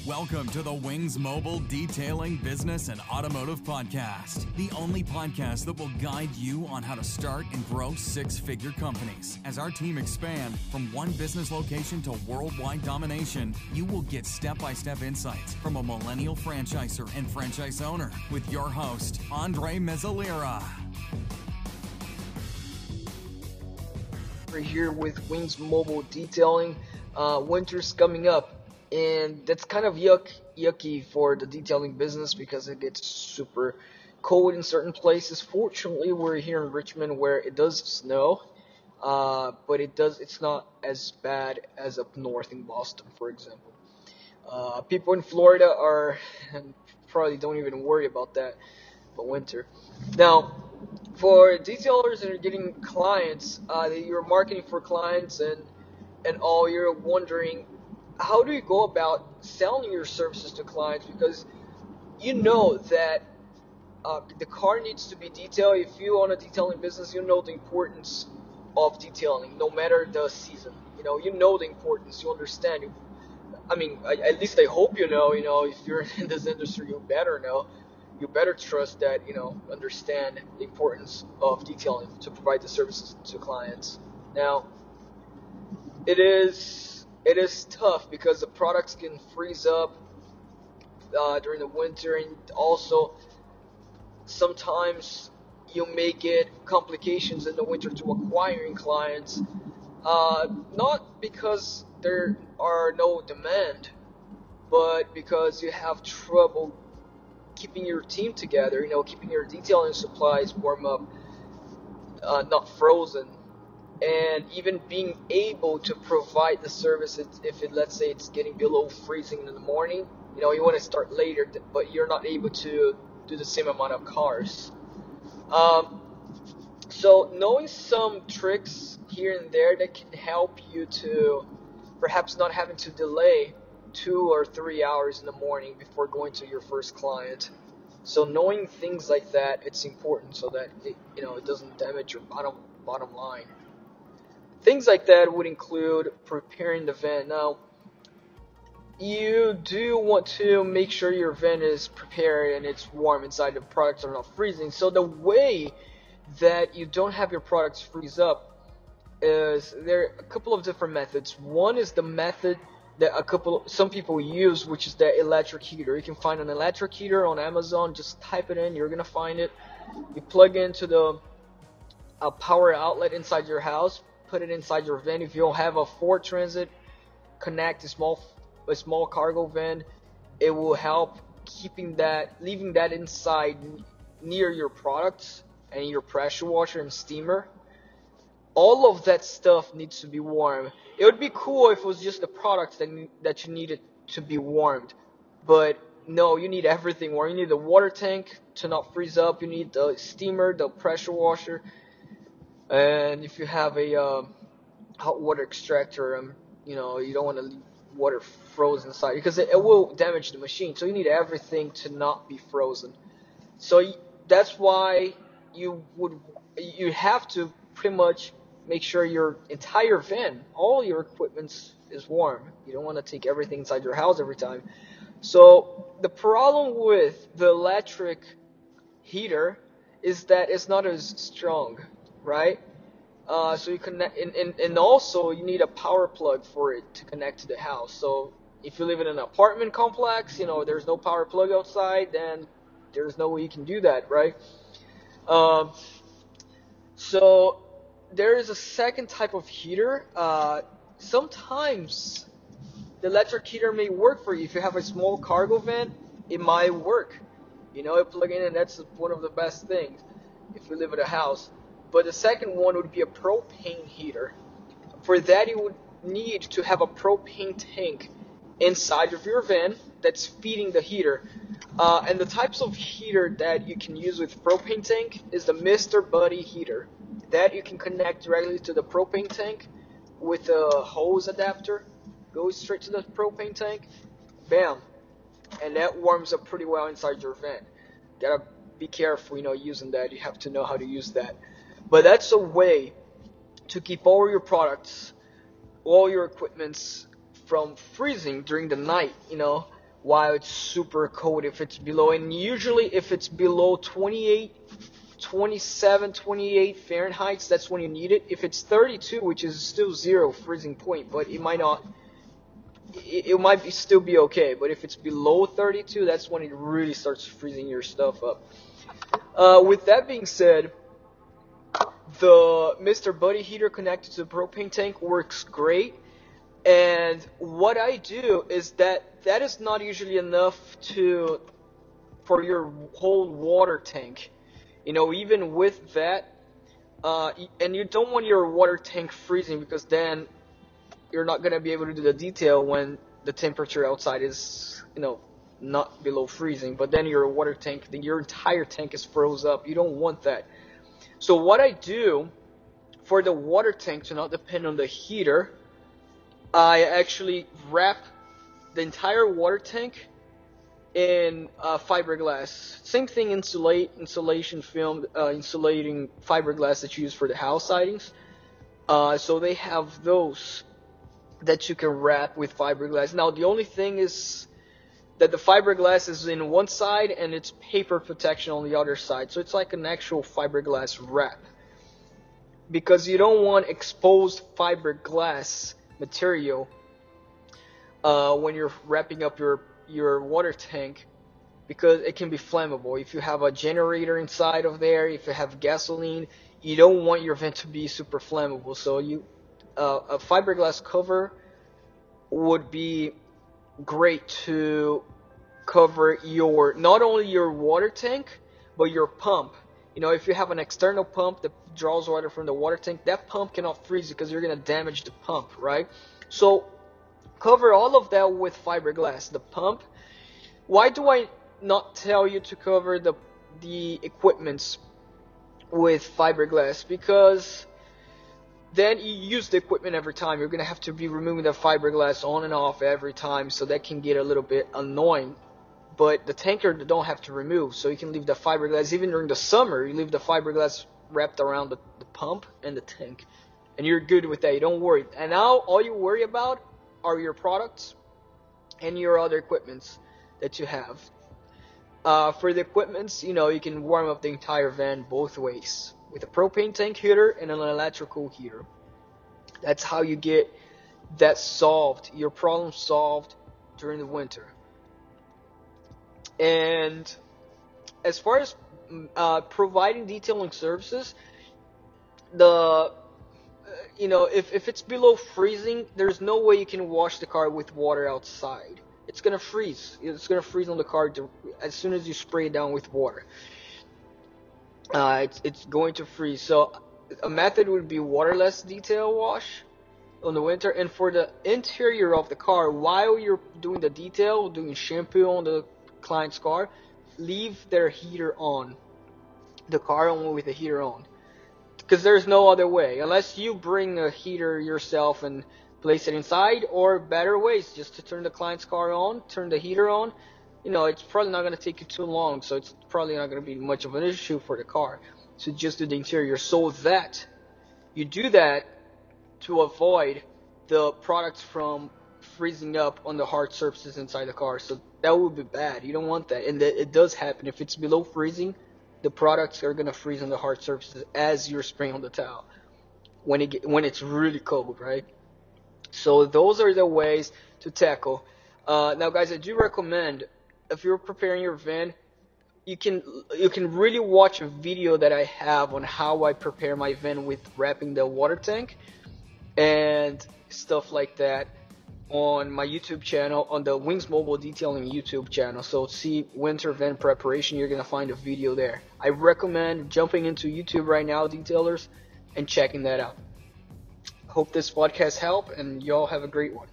Welcome to the Wings Mobile Detailing Business and Automotive Podcast, the only podcast that will guide you on how to start and grow six-figure companies. As our team expand from one business location to worldwide domination, you will get step-by-step insights from a millennial franchisor and franchise owner with your host, Andre Mezzalera. We're here with Wings Mobile Detailing. Winter's coming up. And that's kind of yucky for the detailing business because it gets super cold in certain places. Fortunately, we're here in Richmond where it does snow, but it's not as bad as up north in Boston, for example. People in Florida are probably don't even worry about that, but winter. Now, for detailers that are getting clients, that you're marketing for clients and all, you're wondering, how do you go about selling your services to clients? Because you know that the car needs to be detailed. If you own a detailing business, you know the importance of detailing, no matter the season. You know the importance. You understand. At least I hope you know. If you're in this industry, you better know. You better trust that. Understand the importance of detailing to provide the services to clients. Now, it is tough because the products can freeze up during the winter, and also sometimes you may get complications in the winter to acquiring clients, not because there are no demand, but because you have trouble keeping your team together, keeping your detailing supplies warm up, not frozen. And even being able to provide the service, let's say it's getting below freezing in the morning, you want to start later, but you're not able to do the same amount of cars. So knowing some tricks here and there that can help you to perhaps not having to delay 2 or 3 hours in the morning before going to your first client. So knowing things like that, it's important so that it doesn't damage your bottom line. Things like that would include preparing the van. Now, you do want to make sure your van is prepared and it's warm inside. The products are not freezing. So the way that you don't have your products freeze up is there are a couple of different methods. One is the method that some people use, which is the electric heater. You can find an electric heater on Amazon. Just type it in. You're gonna find it. You plug into a power outlet inside your house. Put it inside your van. If you don't have a Ford Transit, connect a small cargo van. It will help leaving that inside near your products and your pressure washer and steamer. All of that stuff needs to be warm. It would be cool if it was just the products that you needed to be warmed, but no, you need everything warm. You need the water tank to not freeze up. You need the steamer, the pressure washer. And if you have a hot water extractor, you don't want to leave water frozen inside because it will damage the machine. So you need everything to not be frozen. So that's why you have to pretty much make sure your entire van, all your equipment is warm. You don't want to take everything inside your house every time. So the problem with the electric heater is that it's not as strong, right? So you connect, and also you need a power plug for it to connect to the house. So if you live in an apartment complex, there's no power plug outside, then there's no way you can do that, right? So there is a second type of heater. Sometimes the electric heater may work for you. If you have a small cargo van, it might work. You plug in, and that's one of the best things if you live in a house. But the second one would be a propane heater. For that, you would need to have a propane tank inside of your van that's feeding the heater. And the types of heater that you can use with propane tank is the Mr. Buddy heater. That you can connect directly to the propane tank with a hose adapter. Goes straight to the propane tank. Bam. And that warms up pretty well inside your van. Gotta be careful, using that. You have to know how to use that. But that's a way to keep all your products, all your equipments from freezing during the night, while it's super cold if it's below. And usually if it's below 28, 27, 28 Fahrenheit, that's when you need it. If it's 32, which is still 0 freezing point, but it might not, it might still be okay. But if it's below 32, that's when it really starts freezing your stuff up. With that being said, the Mr. Buddy heater connected to the propane tank works great. And what I do is that is not usually enough for your whole water tank. You know, even with that, and you don't want your water tank freezing, because then you're not going to be able to do the detail when the temperature outside is, you know, not below freezing. But then your water tank, your entire tank is froze up. You don't want that. So what I do for the water tank to not depend on the heater, I actually wrap the entire water tank in fiberglass. Same thing, insulation film, insulating fiberglass that you use for the house sidings. So they have those that you can wrap with fiberglass. Now the only thing is that the fiberglass is in one side and it's paper protection on the other side. So it's like an actual fiberglass wrap, because you don't want exposed fiberglass material when you're wrapping up your water tank, because it can be flammable. If you have a generator inside of there, if you have gasoline, you don't want your vent to be super flammable. So a fiberglass cover would be great to cover not only your water tank, but your pump. You know, if you have an external pump that draws water from the water tank, that pump cannot freeze because you're going to damage the pump, right? So cover all of that with fiberglass. The pump, why do I not tell you to cover the equipments with fiberglass? Because then you use the equipment every time. You're going to have to be removing the fiberglass on and off every time, so that can get a little bit annoying. But the tanker don't have to remove, so you can leave the fiberglass. Even during the summer, you leave the fiberglass wrapped around the pump and the tank, and you're good with that. You don't worry. And now all you worry about are your products and your other equipments that you have. For the equipments, you know, you can warm up the entire van both ways, with a propane tank heater and an electrical heater. That's how you get that solved, your problem solved during the winter. And as far as providing detailing services, you know, if it's below freezing, there's no way you can wash the car with water outside. It's gonna freeze. It's gonna freeze on the car as soon as you spray it down with water. It's going to freeze. So a method would be waterless detail wash on the winter. And for the interior of the car, while you're doing the detail, doing shampoo on the client's car, leave their heater on. The car on with the heater on, because there's no other way, unless you bring a heater yourself and place it inside, or better ways, just to turn the client's car on, turn the heater on. You know, it's probably not going to take you too long, so it's probably not going to be much of an issue for the car. So just do the interior, so that you do that to avoid the products from freezing up on the hard surfaces inside the car. So that would be bad. You don't want that, and it does happen. If it's below freezing, the products are going to freeze on the hard surfaces as you're spraying on the towel when it's really cold, right? So those are the ways to tackle. Now, guys, I do recommend, if you're preparing your van, you can really watch a video that I have on how I prepare my van with wrapping the water tank and stuff like that on my YouTube channel, on the Wings Mobile Detailing YouTube channel. So see winter van preparation, you're going to find a video there. I recommend jumping into YouTube right now, detailers, and checking that out. Hope this podcast helped, and y'all have a great one.